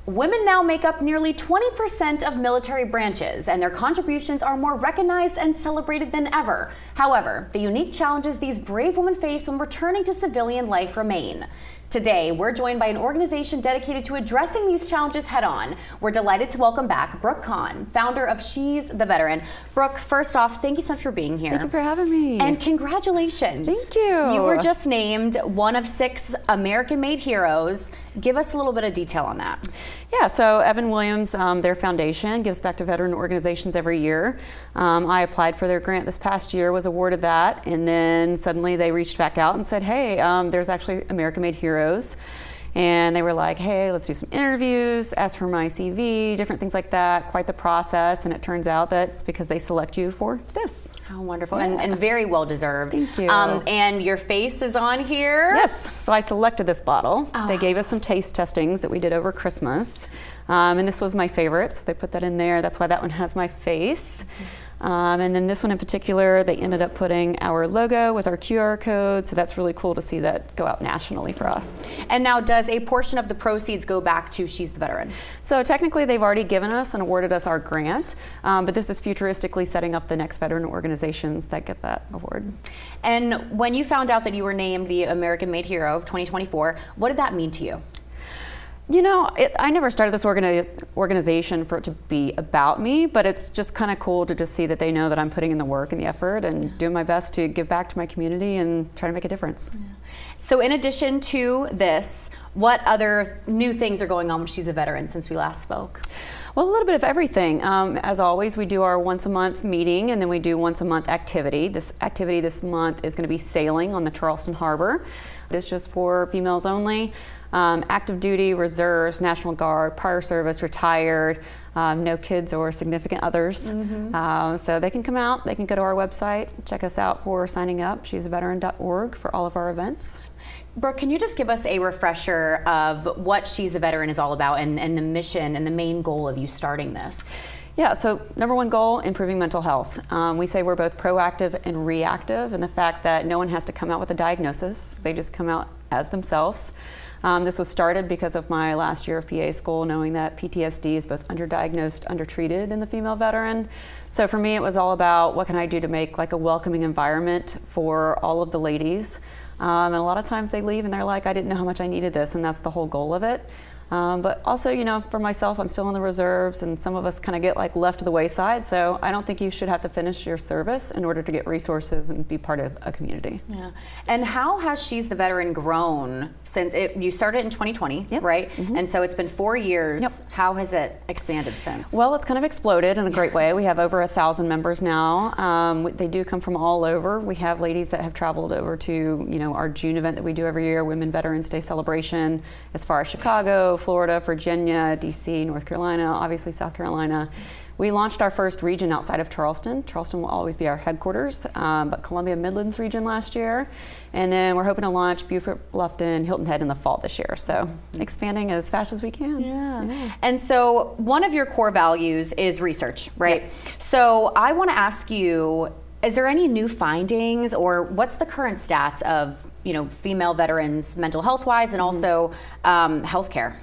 Women now make up nearly 20% of military branches, and their contributions are more recognized and celebrated than ever. However, the unique challenges these brave women face when returning to civilian life remain. Today, we're joined by an organization dedicated to addressing these challenges head-on. We're delighted to welcome back Brooke Kahn, founder of She's the Veteran. Brooke, first off, thank you so much for being here. Thank you for having me. And congratulations. Thank you. You were just named one of 6 American-made heroes. Give us a little bit of detail on that. Yeah, so Evan Williams, their foundation, gives back to veteran organizations every year. I applied for their grant this past year, was awarded that, and then suddenly they reached back out and said, hey, there's actually American-made heroes. And they were like, hey, let's do some interviews, ask for my CV, different things like that, quite the process. And it turns out that it's because they select you for this. How wonderful, yeah. and very well deserved. Thank you. And your face is on here. Yes, so I selected this bottle. Oh. They gave us some taste testings that we did over Christmas. And this was my favorite, so they put that in there. That's why that one has my face. And then this one in particular, they ended up putting our logo with our QR code, so that's really cool to see that go out nationally for us. And now, does a portion of the proceeds go back to She's the Veteran? So technically they've already given us and awarded us our grant, but this is futuristically setting up the next veteran organizations that get that award. And when you found out that you were named the American-Made Hero of 2024, what did that mean to you? You know, I never started this organization for it to be about me, but it's just kind of cool to just see that they know that I'm putting in the work and the effort and doing my best to give back to my community and try to make a difference. Yeah. So in addition to this, what other new things are going on with She's a Veteran since we last spoke? Well, a little bit of everything. As always, we do our once a month meeting, and then we do once a month activity. This activity this month is going to be sailing on the Charleston Harbor. It's just for females only. Active duty, reserves, National Guard, prior service, retired, no kids or significant others. Mm-hmm. So they can come out, they can go to our website, check us out for signing up, she'saveteran.org for all of our events. Brooke, can you just give us a refresher of what She's the Veteran is all about and the mission and the main goal of you starting this? Yeah, so number one goal, improving mental health. We say we're both proactive and reactive in the fact that no one has to come out with a diagnosis. They just come out as themselves. This was started because of my last year of PA school, knowing that PTSD is both underdiagnosed, undertreated in the female veteran. So for me, it was all about what can I do to make like a welcoming environment for all of the ladies. And a lot of times they leave and they're like, I didn't know how much I needed this, and that's the whole goal of it. But also, you know, for myself, I'm still in the reserves, and some of us kind of get like left to the wayside. So I don't think you should have to finish your service in order to get resources and be part of a community. Yeah. And how has She's the Veteran grown since you started in 2020, yep. right? Mm-hmm. And so it's been 4 years. Yep. How has it expanded since? Well, it's kind of exploded in a great way. We have over 1,000 members now. They do come from all over. We have ladies that have traveled over to, you know, our June event that we do every year, Women Veterans Day celebration, as far as Chicago, Florida, Virginia, DC, North Carolina, obviously South Carolina. We launched our first region outside of Charleston. Charleston will always be our headquarters, but Columbia Midlands region last year. And then we're hoping to launch Beaufort, Bluffton, Hilton Head in the fall this year. So expanding as fast as we can. Yeah. And so one of your core values is research, right? Yes. So I want to ask you, is there any new findings, or what's the current stats of, you know, female veterans mental health wise and also healthcare?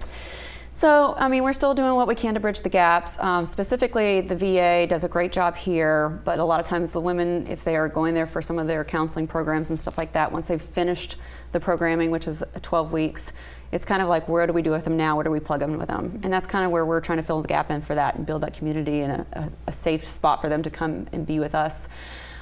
So, I mean, we're still doing what we can to bridge the gaps. Specifically, the VA does a great job here, but a lot of times the women, if they are going there for some of their counseling programs and stuff like that, once they've finished the programming, which is 12 weeks, it's kind of like, where do we do with them now? Where do we plug them with them? And that's kind of where we're trying to fill the gap in for that and build that community and a safe spot for them to come and be with us.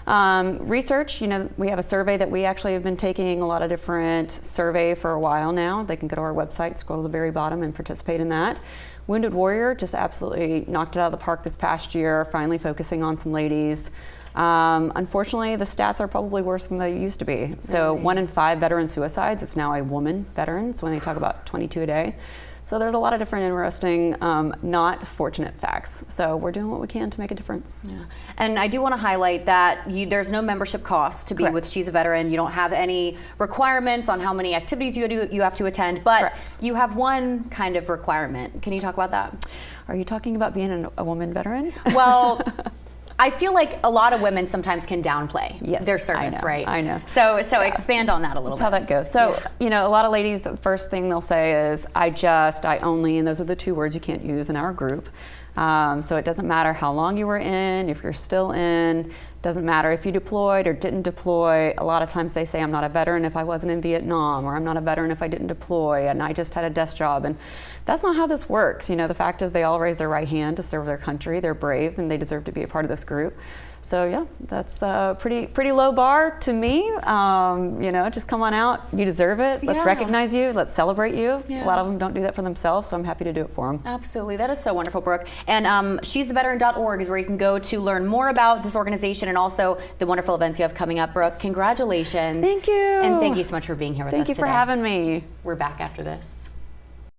Research, you know, we have a survey that we actually have been taking a lot of different survey for a while now. They can go to our website, scroll to the very bottom and participate in that. Wounded Warrior just absolutely knocked it out of the park this past year, finally focusing on some ladies. Unfortunately, the stats are probably worse than they used to be. So 1 in 5 veteran suicides, it's now a woman veteran, so when they talk about 22 a day. So there's a lot of different interesting, not fortunate facts. So we're doing what we can to make a difference. Yeah. And I do want to highlight that there's no membership cost to be Correct. with She's a Veteran. You don't have any requirements on how many activities you have to attend, but Correct. You have one kind of requirement. Can you talk about that? Are you talking about being a woman veteran? Well, I feel like a lot of women sometimes can downplay Yes, their service, I know, right? I know. So expand on that a little That's bit. how that goes. So, you know, a lot of ladies, the first thing they'll say is, I only, and those are the 2 words you can't use in our group. So it doesn't matter how long you were in, if you're still in, doesn't matter if you deployed or didn't deploy. A lot of times they say, I'm not a veteran if I wasn't in Vietnam, or I'm not a veteran if I didn't deploy, and I just had a desk job. And that's not how this works. You know, the fact is they all raise their right hand to serve their country. They're brave and they deserve to be a part of this group. So yeah, that's a pretty low bar to me. You know, just come on out. You deserve it. Let's recognize you. Let's celebrate you. Yeah. A lot of them don't do that for themselves, so I'm happy to do it for them. Absolutely. That is so wonderful, Brooke. And she'stheveteran.org is where you can go to learn more about this organization and also the wonderful events you have coming up. Brooke, congratulations. Thank you. And thank you so much for being here with us today. Thank you for having me. We're back after this.